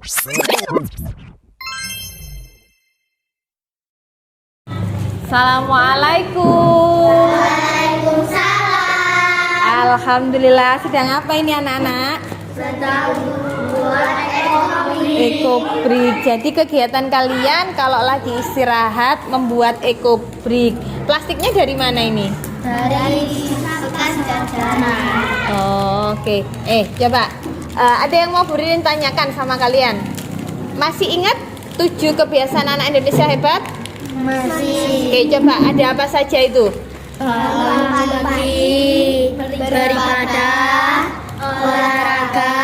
Assalamualaikum. Waalaikumsalam. Alhamdulillah, sedang apa ini anak-anak? Sedang buat ekobrik. Ekobrik. Jadi kegiatan kalian kalau lagi istirahat membuat ekobrik. Plastiknya dari mana ini? Dari bekas jajanan. Oke. Coba. Ada yang mau Bu Ririn tanyakan sama kalian? Masih ingat 7 kebiasaan anak Indonesia hebat? Masih. Oke, coba ada apa saja itu? Bangun pagi, beribadah, olahraga,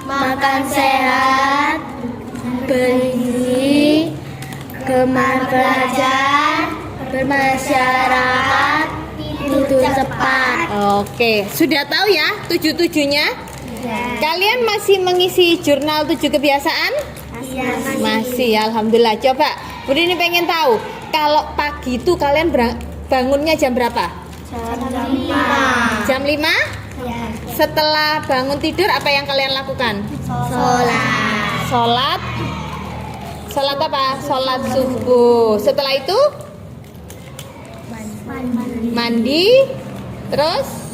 makan sehat, bergizi, gemar belajar, bermasyarakat, tidur cepat. Oke, sudah tahu ya 7-7-nya? Kalian masih mengisi jurnal 7 kebiasaan? Masih, alhamdulillah. Coba, Bu ini pengen tahu, kalau pagi itu kalian bangunnya jam berapa? Jam 5. Jam 5? Ya. Setelah bangun tidur, apa yang kalian lakukan? Sholat. Sholat apa? Sholat subuh. Setelah itu? Mandi. Terus?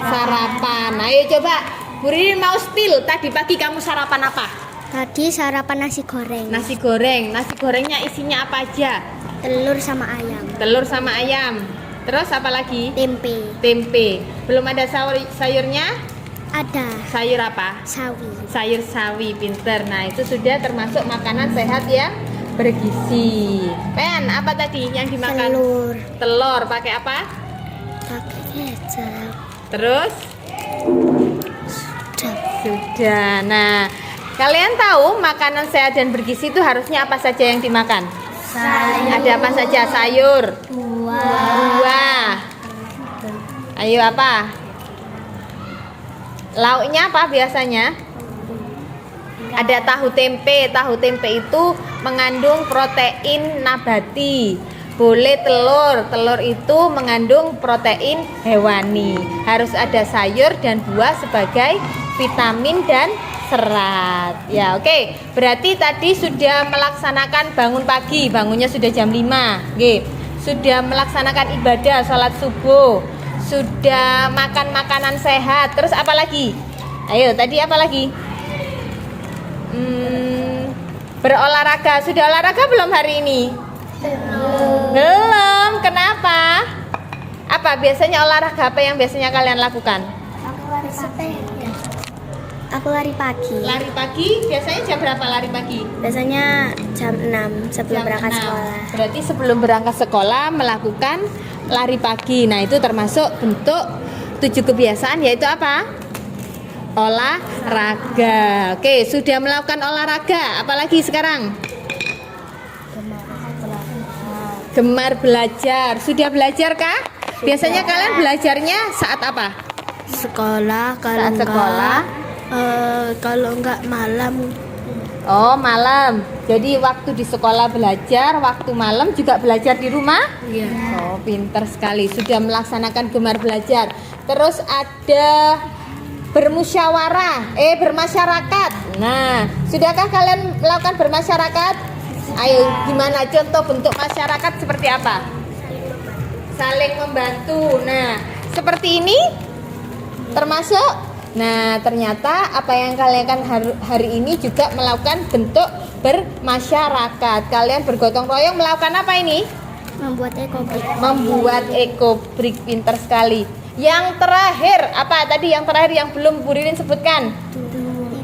Sarapan. Ayo coba, Bu Ririn mau spill. Tadi pagi kamu sarapan apa? Tadi sarapan nasi goreng. Nasi goreng. Nasi gorengnya isinya apa aja? Telur sama ayam. Telur sama ayam. Terus apa lagi? Tempe. Tempe. Belum ada sayurnya? Ada Sayur apa? sawi. Sayur sawi, pinter. Nah, itu sudah termasuk makanan sehat ya, bergizi. Pen, apa tadi yang dimakan? Telur. Telur. Pakai apa? Pakai kecap. Terus? Sudah. Sudah. Nah, kalian tahu makanan sehat dan bergizi itu harusnya apa saja yang dimakan? Ada apa saja? Sayur, buah. Ayo apa? Lauknya apa biasanya? Ada tahu tempe. Tahu tempe itu mengandung protein nabati. Boleh telur. Telur itu mengandung protein hewani. Harus ada sayur dan buah sebagai vitamin dan serat. Ya, oke. Berarti tadi sudah melaksanakan bangun pagi. Bangunnya sudah jam 5. Oke. Sudah melaksanakan ibadah salat subuh. Sudah makan makanan sehat. Terus apa lagi? Ayo, tadi apa lagi? Berolahraga. Sudah olahraga belum hari ini? Belum. Kenapa? Apa biasanya olahraga apa yang biasanya kalian lakukan? Aku lari pagi. Lari pagi. Biasanya jam berapa lari pagi? Biasanya jam 6 sebelum Jam berangkat 6. sekolah. Berarti sebelum berangkat sekolah melakukan lari pagi. Nah, itu termasuk bentuk 7 kebiasaan, yaitu apa? Olahraga. Oke, sudah melakukan olahraga. Apalagi sekarang? Gemar belajar. Sudah belajar kah? Biasanya kalian belajarnya saat apa? Sekolah. Kalau Saat sekolah. kalau enggak malam. Oh, malam. Jadi waktu di sekolah belajar, waktu malam juga belajar di rumah? Iya. Oh, pinter sekali. Sudah melaksanakan gemar belajar. Terus ada bermasyarakat. Nah, sudahkah kalian melakukan bermasyarakat? Ayo, gimana contoh bentuk masyarakat seperti apa? Saling membantu. Nah, seperti ini termasuk. Nah, ternyata apa yang kalian kan hari ini juga melakukan bentuk bermasyarakat. Kalian bergotong royong melakukan apa ini? Membuat ekobrik. Membuat ekobrik, pinter sekali. Yang terakhir, apa tadi yang terakhir yang belum Bu Ririn sebutkan?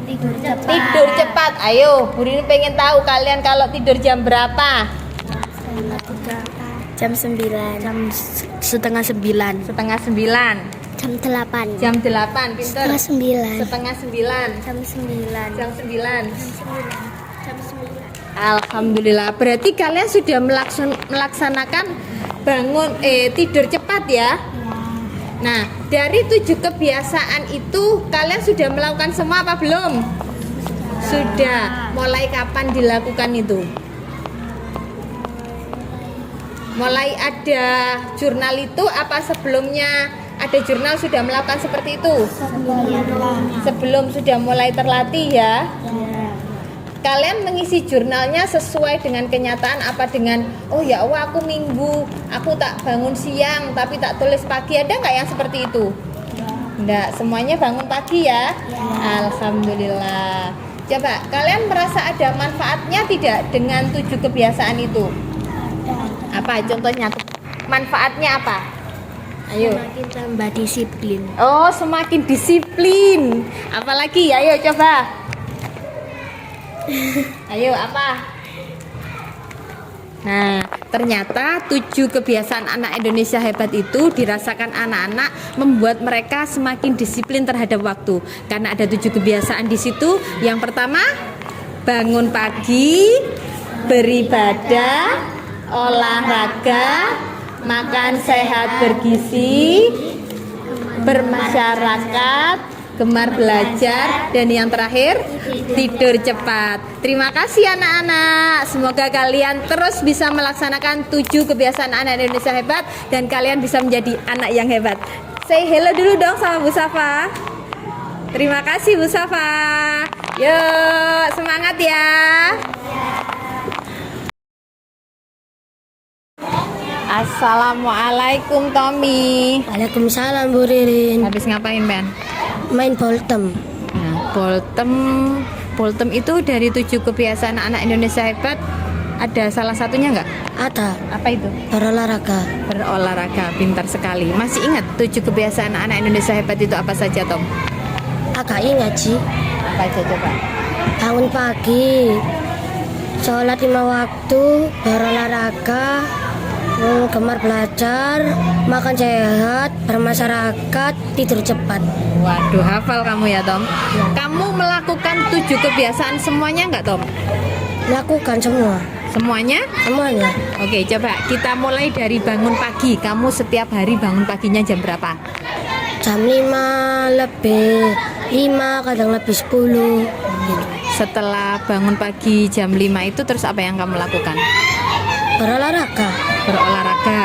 Tidur cepat. Tidur cepat. Ayo, Bu Ririn pengen tahu kalian kalau tidur jam berapa? Jam 9. Setengah 9. Setengah 9. Jam 8. Jam 8, pinter. Setengah 9. Setengah 9. Jam 9. Jam 9. Jam 9. Alhamdulillah. Berarti kalian sudah melaksanakan tidur cepat ya? Nah, dari 7 kebiasaan itu kalian sudah melakukan semua apa belum? Sudah. Mulai kapan dilakukan itu? Mulai ada jurnal itu apa sebelumnya ada jurnal sudah melakukan seperti itu? Sebelum sudah mulai terlatih ya. Kalian mengisi jurnalnya sesuai dengan kenyataan apa dengan oh ya Allah aku minggu aku tak bangun siang tapi tak tulis pagi, ada nggak yang seperti itu? Enggak, semuanya bangun pagi ya? Alhamdulillah. Coba kalian merasa ada manfaatnya tidak dengan 7 kebiasaan itu? Apa contohnya? Manfaatnya apa? Ayo. Semakin tambah disiplin. Oh, semakin disiplin. Apalagi? Ayo coba. Ayo apa? Nah, ternyata 7 kebiasaan anak Indonesia hebat itu dirasakan anak-anak membuat mereka semakin disiplin terhadap waktu. Karena ada 7 kebiasaan di situ. Yang pertama, bangun pagi, beribadah, olahraga, makan sehat bergizi, bermasyarakat, gemar belajar, dan yang terakhir tidur cepat. Terima kasih anak-anak. Semoga kalian terus bisa melaksanakan 7 kebiasaan anak Indonesia hebat dan kalian bisa menjadi anak yang hebat. Say hello dulu dong sama Bu Safa. Terima kasih Bu Safa. Yuk, semangat ya. Assalamualaikum Tommy. Waalaikumsalam Bu Ririn. Habis ngapain Ben? Main boltem. Nah, Boltem itu dari 7 kebiasaan anak Indonesia hebat ada salah satunya nggak? Ada Apa itu? berolahraga. Berolahraga, pintar sekali. Masih ingat 7 kebiasaan anak Indonesia hebat itu apa saja Tom? Agak ingat sih. Apa aja coba? Bangun pagi, sholat 5 waktu, berolahraga, gemar belajar, makan sehat, bermasyarakat, tidur cepat. Waduh, hafal kamu ya Tom. Kamu melakukan 7 kebiasaan semuanya nggak Tom? Lakukan semua. Semuanya? Semuanya. Oke, coba kita mulai dari bangun pagi. Kamu setiap hari bangun paginya jam berapa? Jam 5 lebih 5, kadang lebih 10 gitu. Setelah bangun pagi jam 5 itu terus apa yang kamu lakukan? Berolahraga. Berolahraga.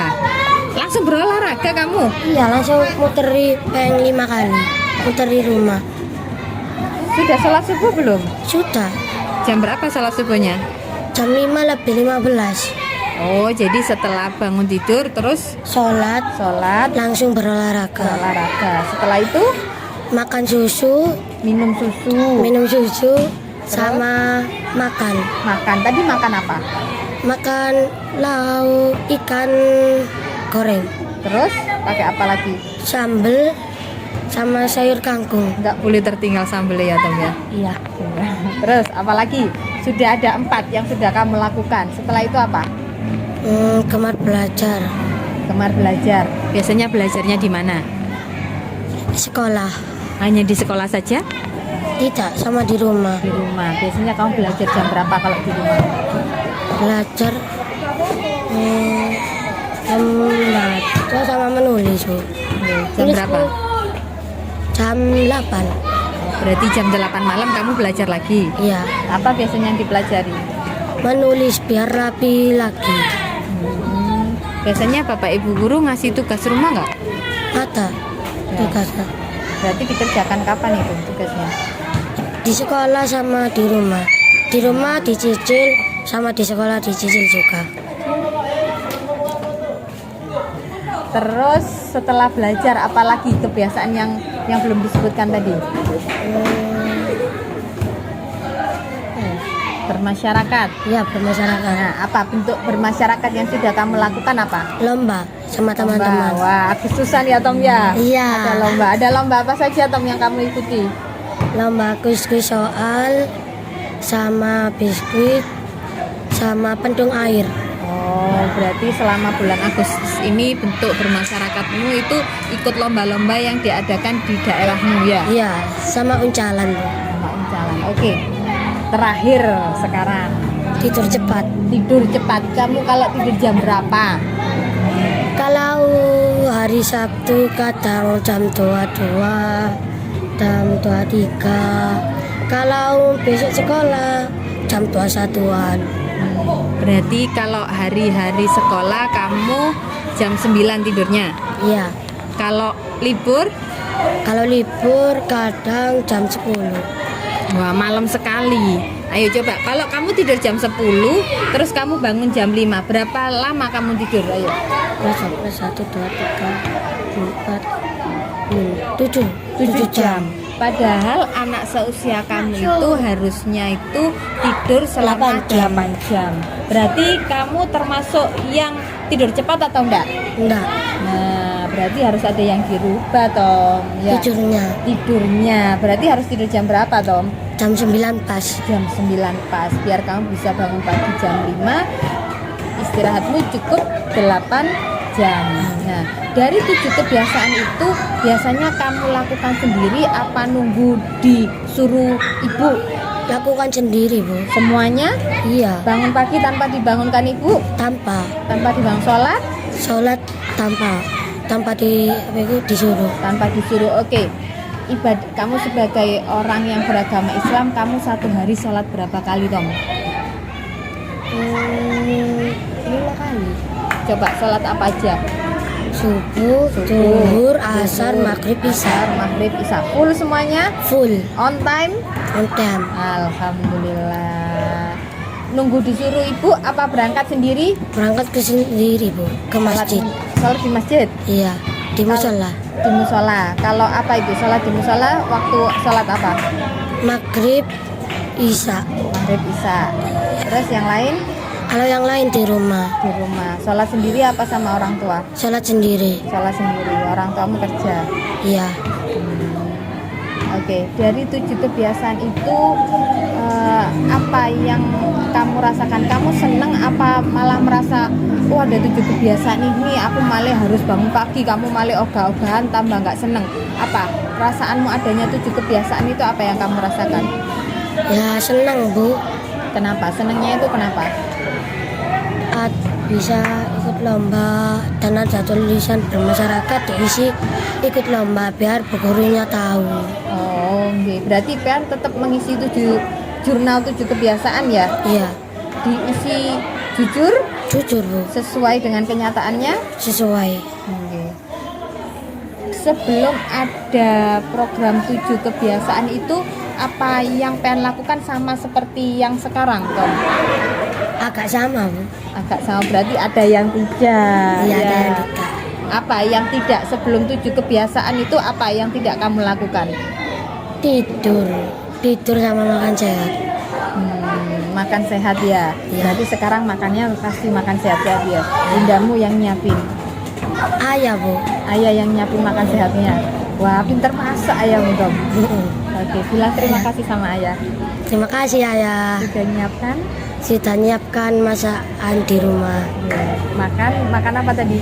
Langsung berolahraga kamu? Iya, langsung muteri peng 5 kali. Muteri rumah. Sudah sholat subuh belum? Sudah. Jam berapa sholat subuhnya? Jam 5 lebih 15. Oh, jadi setelah bangun tidur terus Sholat, langsung berolahraga. berolahraga. Setelah itu Makan susu, minum susu, sama makan. makan. Tadi makan apa? Makan lauk ikan goreng, Terus pakai apa lagi? sambel, sama sayur kangkung. Nggak boleh tertinggal sambal ya Tom ya. Iya. Terus apa lagi? Sudah ada 4 yang sudah kamu lakukan. Setelah itu apa? Gemar belajar. Gemar belajar. Biasanya belajarnya di mana? Sekolah. Hanya di sekolah saja? Tidak, sama di rumah. Di rumah. Biasanya kamu belajar jam berapa kalau di rumah? Belajar membaca sama menulis, Bu. Jam Tulis, berapa? Bu. Jam 8. Berarti jam 8 malam kamu belajar lagi. Iya. Apa biasanya yang dipelajari? Menulis biar rapi lagi. Biasanya Bapak Ibu guru ngasih tugas rumah nggak? Ada tugasnya. Berarti dikerjakan kapan itu tugasnya? Di sekolah sama di rumah. Di rumah dicicil, sama di sekolah dicicil juga. Terus setelah belajar apalagi kebiasaan yang belum disebutkan tadi? Bermasyarakat. Ya, bermasyarakat. Nah, apa bentuk bermasyarakat yang sudah kamu lakukan apa? Lomba sama teman-teman. Wah, Agustusan ya Tom ya? Iya. Ada lomba. Ada lomba apa saja Tom yang kamu ikuti? Lomba kuis-kuis soal, sama biskuit, sama pendung air. Oh, berarti selama bulan Agustus ini bentuk bermasyarakatmu itu ikut lomba-lomba yang diadakan di daerahmu ya? Iya, sama uncalan. Sama uncalan. Oke. Terakhir sekarang Tidur cepat. tidur cepat. Kamu kalau tidur jam berapa? Kalau hari Sabtu kadang jam 22, jam 23. Kalau besok sekolah jam 21-an. Berarti kalau hari-hari sekolah kamu jam 9 tidurnya. Iya. Kalau libur? Kalau libur kadang jam 10. Wah, malam sekali. Ayo coba, kalau kamu tidur jam 10, terus kamu bangun jam 5, berapa lama kamu tidur? Ayo. Plus 1, 2, 3, 4, 7 jam. Padahal anak seusia kamu itu harusnya itu tidur selama 8 jam. Berarti kamu termasuk yang tidur cepat atau enggak? Enggak, Nah, berarti harus ada yang dirubah, Tom. Ya. Tidurnya. Berarti harus tidur jam berapa, Tom? jam 9 pas. Jam 9 pas, biar kamu bisa bangun pagi jam 5. Istirahatmu cukup 8 jam. Nah, dari 7 kebiasaan itu biasanya kamu lakukan sendiri apa nunggu disuruh ibu? Lakukan sendiri, Bu. Semuanya? Iya, Bangun pagi tanpa dibangunkan ibu? tanpa Tanpa dibangun sholat? sholat, tanpa disuruh. Tanpa disuruh. Oke. Kamu sebagai orang yang beragama Islam, kamu satu hari sholat berapa kali, Tom? 5 kali. Coba sholat apa aja? Subuh, zuhur, asar, maghrib, isya. Maghrib, isya. Full semuanya? Full On time? on time. Alhamdulillah. Nunggu disuruh ibu apa berangkat sendiri? Berangkat ke sendiri, Bu, ke masjid. Sholat di masjid? Iya, di musola. Di musola. Kalau apa itu? Sholat di musola waktu sholat apa? Maghrib, isya. Maghrib, isya. Terus yang lain? Kalau yang lain di rumah. Di rumah. Sholat sendiri apa sama orang tua? Sholat sendiri. Sholat sendiri. Orang tuamu kerja? Iya. Oke, dari 7 kebiasaan itu apa yang kamu rasakan? Kamu seneng apa malah merasa wah ada 7 kebiasaan ini aku malah harus bangun pagi, kamu malah ogah-ogahan tambah nggak seneng? Apa perasaanmu adanya 7 kebiasaan itu apa yang kamu rasakan? Ya senang, Bu. Kenapa? Senengnya itu kenapa? Bisa ikut lomba dan ada tulisan bermasyarakat diisi ikut lomba biar bu gurunya tahu. Oh, okay. Berarti Pian tetap mengisi jurnal 7 kebiasaan ya? Iya. Diisi jujur? Jujur, Bu. Sesuai dengan kenyataannya? Sesuai. Okay. Sebelum ada program 7 kebiasaan itu, apa yang Pian lakukan sama seperti yang sekarang, Tom? Agak sama, Bu. Agak sama, berarti ada yang tidak. Iya, Ya. ada yang tidak. Apa yang tidak sebelum 7 kebiasaan itu apa yang tidak kamu lakukan? Tidur sama makan sehat. Makan sehat ya. Iya. Berarti sekarang makannya pasti makan sehat ya. Bundamu yang nyiapin. Ayah, Bu. Ayah yang nyiapin makan sehatnya. Wah, pinter masak ayahmu, Tom. Oke, bilang terima kasih sama ayah. Terima kasih, Ayah. Sudah nyiapkan. Sudah nyiapkan masakan di rumah. Ya. Makan apa tadi?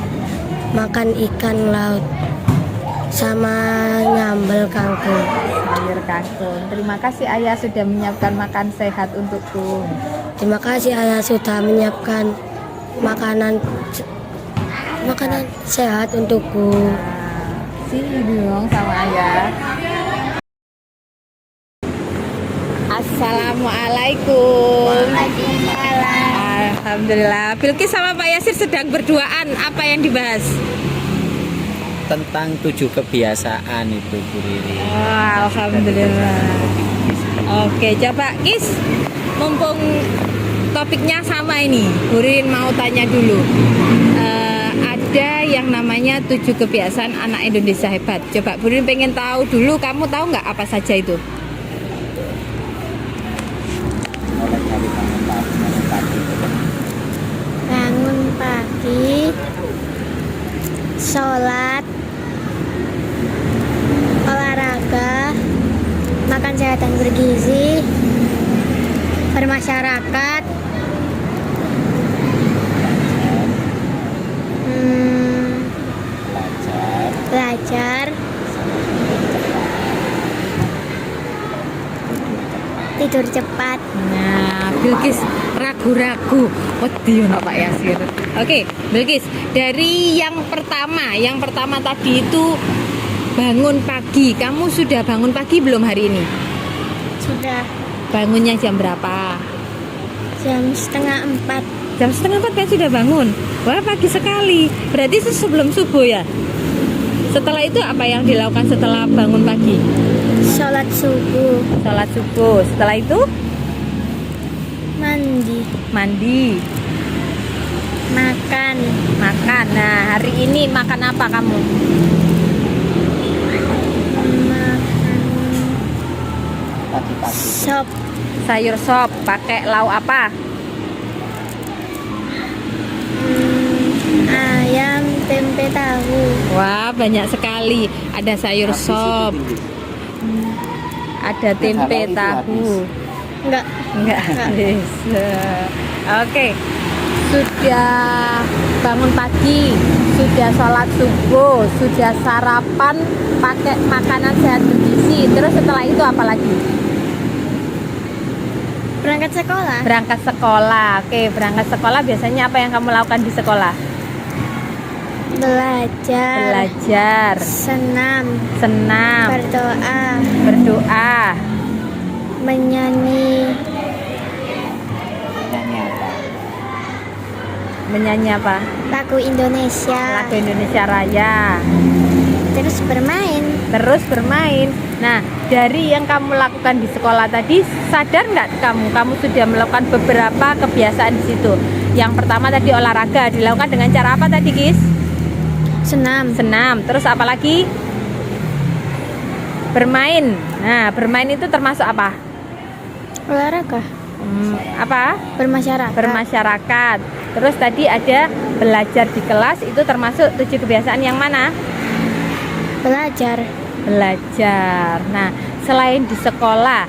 Makan ikan laut sama nyambel kangkung. Sayur kangkung. Terima kasih ayah sudah menyiapkan makan sehat untukku. Terima kasih, Ayah, sudah menyiapkan makanan sehat untukku. Sini dong sama ayah. Assalamualaikum. Alhamdulillah. Bilqis sama Pak Yasir sedang berduaan. Apa yang dibahas? Tentang 7 kebiasaan itu, Bu Riri. Wah, alhamdulillah. Oke, coba Kis, mumpung topiknya sama ini, Bu Ririn mau tanya dulu. Ada yang namanya 7 kebiasaan anak Indonesia hebat. Coba Bu Ririn pengen tahu dulu, kamu tahu nggak apa saja itu? Mulai dari Bangun pagi, sholat, olahraga, makan sehat dan bergizi, bermasyarakat, belajar, tidur cepat. Nah, Bilqis ragu-ragu. Wedi ono Pak Yasir. Oke, Bilqis, dari yang pertama tadi itu bangun pagi. Kamu sudah bangun pagi belum hari ini? Sudah Bangunnya jam berapa? jam 3:30. Jam 3:30 kan sudah bangun. Wah, pagi sekali. Berarti itu sebelum subuh ya? Setelah itu apa yang dilakukan setelah bangun pagi? Sholat subuh, Sholat subuh. Setelah itu mandi, mandi, makan, makan. Nah, hari ini makan apa kamu? makan Pagi-pagi. sop, Sayur sop. Pakai lauk apa? ayam, tempe, tahu. Wah, banyak sekali. Ada sayur Habis itu sop, tinggi. ada tempe, Kalau itu tahu. Enggak, Enggak habis. Oke. Sudah bangun pagi, sudah sholat subuh, sudah sarapan pakai makanan sehat bergizi. Terus setelah itu apa lagi? berangkat sekolah, Berangkat sekolah. Oke, berangkat sekolah biasanya apa yang kamu lakukan di sekolah? belajar, Belajar, senam, senam, berdoa, berdoa, menyanyi, Nyanyi apa? menyanyi apa? lagu Indonesia, Lagu Indonesia Raya. terus bermain. Terus bermain. Nah, dari yang kamu lakukan di sekolah tadi, sadar nggak kamu sudah melakukan beberapa kebiasaan di situ. Yang pertama tadi olahraga, dilakukan dengan cara apa tadi, Gis? Senam, Senam. Terus apa lagi? Bermain. Nah, bermain itu termasuk apa? olahraga, Apa? bermasyarakat, Bermasyarakat. Terus tadi ada belajar di kelas, itu termasuk 7 kebiasaan yang mana? belajar, Belajar. Nah, selain di sekolah,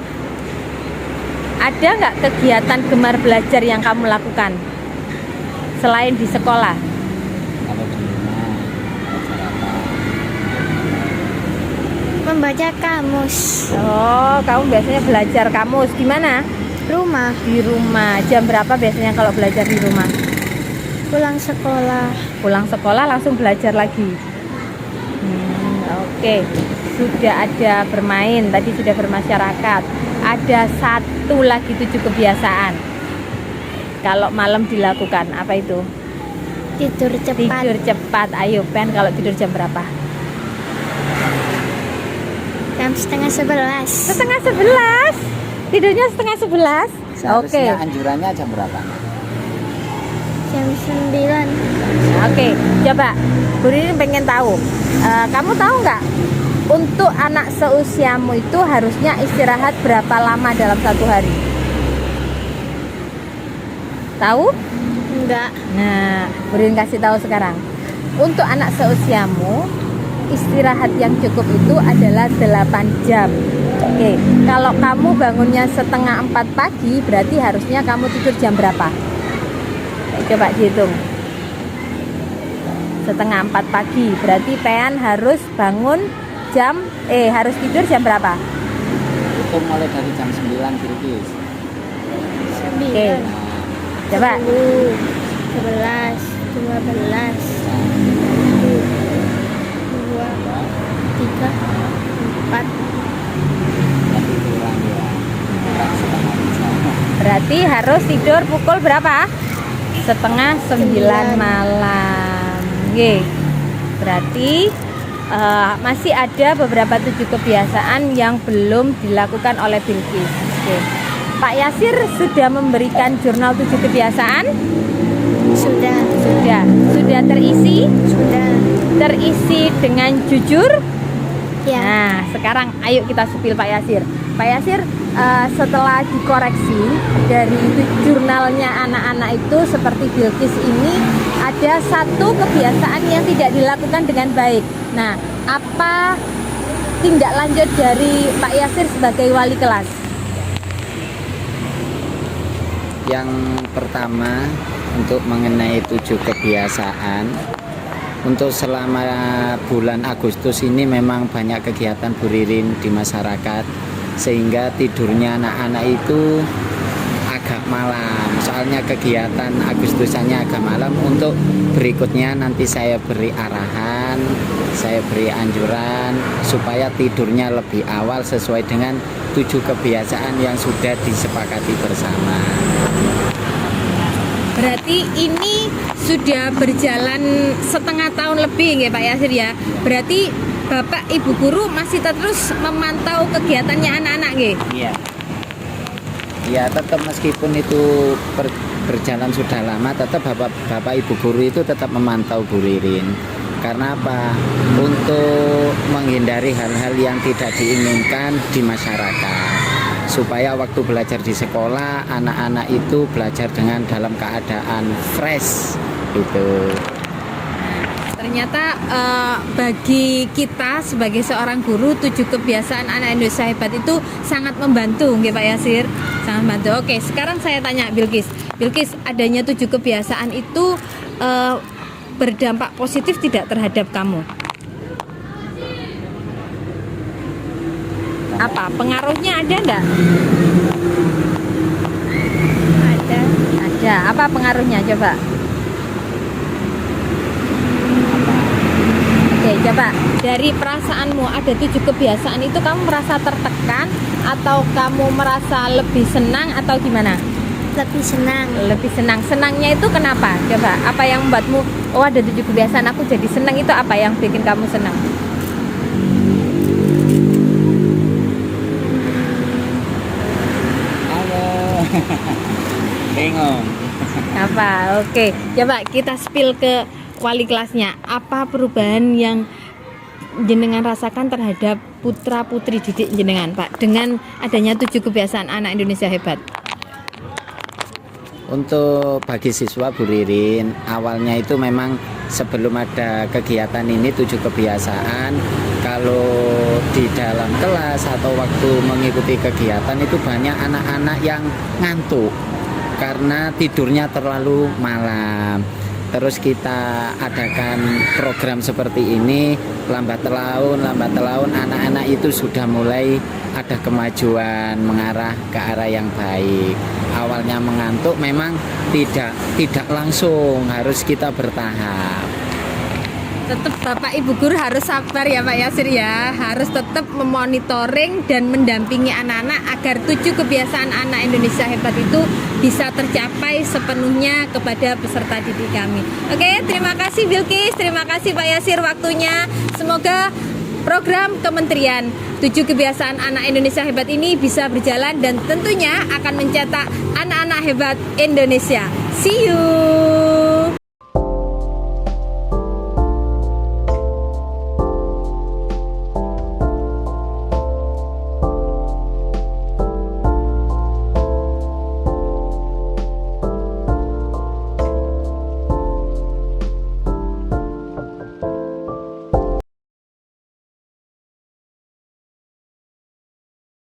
ada nggak kegiatan gemar belajar yang kamu lakukan selain di sekolah? Kalau di rumah belajar apa? membaca kamus, Oh, kamu biasanya belajar kamus gimana? rumah, Di rumah. Jam berapa biasanya kalau belajar di rumah? pulang sekolah, Pulang sekolah langsung belajar lagi. Oke, sudah ada bermain, tadi sudah bermasyarakat. Ada satu lagi 7 kebiasaan. Kalau malam dilakukan, apa itu? tidur cepat, Tidur cepat. Ayo, Pen, kalau tidur jam berapa? jam setengah 11, Setengah 11. Tidurnya setengah 11. Oke. Seharusnya anjurannya jam berapa? jam 9, Oke, coba Bu Ririn pengen tahu. Kamu tahu nggak? Untuk anak seusiamu itu harusnya istirahat berapa lama dalam satu hari? Tahu? enggak, Nah, Bu Ririn kasih tahu sekarang. Untuk anak seusiamu, istirahat yang cukup itu adalah 8 jam. Oke, kalau kamu bangunnya setengah 4 pagi, berarti harusnya kamu tidur jam berapa? Coba dihitung. Setengah 4 pagi, berarti Pean harus bangun harus tidur jam berapa? Itu mulai dari jam 9 Bilkis. 9, Coba. 10, 11, 12, 2, 3, 4, Jadi kurang ya. Kurang setengah jam. Berarti harus tidur pukul berapa? Setengah 9 malam. Oke. Berarti masih ada beberapa 7 kebiasaan yang belum dilakukan oleh Bilkis. Oke. Pak Yasir sudah memberikan jurnal 7 kebiasaan? sudah, Sudah terisi? sudah, Terisi dengan jujur? ya, Nah, sekarang ayo kita supil Pak Yasir. Pak Yasir, setelah dikoreksi dari jurnalnya anak-anak itu seperti Bilkis ini, ada satu kebiasaan yang tidak dilakukan dengan baik. Nah, apa tindak lanjut dari Pak Yasir sebagai wali kelas? Yang pertama, untuk mengenai 7 kebiasaan, untuk selama bulan Agustus ini memang banyak kegiatan Bu Ririn di masyarakat, sehingga tidurnya anak-anak itu agak malam. Soalnya kegiatan Agustusannya agak malam. Untuk berikutnya nanti saya beri arahan, saya beri anjuran supaya tidurnya lebih awal sesuai dengan 7 kebiasaan yang sudah disepakati bersama. Berarti ini sudah berjalan setengah tahun lebih nggih Pak Yasir ya. Berarti Bapak Ibu guru masih terus memantau kegiatannya anak-anak nggih? Iya. Ya tetap meskipun itu berjalan sudah lama, tetap bapak ibu guru itu tetap memantau Bu Ririn. Karena apa? Untuk menghindari hal-hal yang tidak diinginkan di masyarakat, supaya waktu belajar di sekolah anak-anak itu belajar dengan dalam keadaan fresh gitu. Ternyata bagi kita sebagai seorang guru, 7 kebiasaan anak Indonesia hebat itu sangat membantu, nggih Pak Yasir? Sangat membantu. Oke, sekarang saya tanya Bilkis. Bilkis, adanya 7 kebiasaan itu berdampak positif tidak terhadap kamu? Apa pengaruhnya ada enggak? Ada. Ada. Apa pengaruhnya coba? Oke, coba dari perasaanmu ada 7 kebiasaan itu kamu merasa tertekan atau kamu merasa lebih senang atau gimana? Lebih senang. Lebih senang. Senangnya itu kenapa? Coba, apa yang membuatmu oh ada 7 kebiasaan aku jadi senang, itu apa yang bikin kamu senang? Halo. Bingung. Apa? Oke, coba kita spill ke wali kelasnya. Apa perubahan yang jenengan rasakan terhadap putra putri didik jenengan, Pak, dengan adanya 7 kebiasaan anak Indonesia hebat? Untuk bagi siswa Bu Ririn, awalnya itu memang sebelum ada kegiatan ini 7 kebiasaan, kalau di dalam kelas atau waktu mengikuti kegiatan itu banyak anak-anak yang ngantuk karena tidurnya terlalu malam. Terus kita adakan program seperti ini, lambat laun anak-anak itu sudah mulai ada kemajuan mengarah ke arah yang baik. Awalnya mengantuk memang tidak langsung, harus kita bertahap. Tetap Bapak Ibu guru harus sabar ya Pak Yasir ya. Harus tetap memonitoring dan mendampingi anak-anak agar 7 kebiasaan anak Indonesia hebat itu bisa tercapai sepenuhnya kepada peserta didik kami. Oke, terima kasih Bilkis, terima kasih Pak Yasir waktunya. Semoga program Kementerian 7 Kebiasaan Anak Indonesia Hebat ini bisa berjalan dan tentunya akan mencetak anak-anak hebat Indonesia. See you.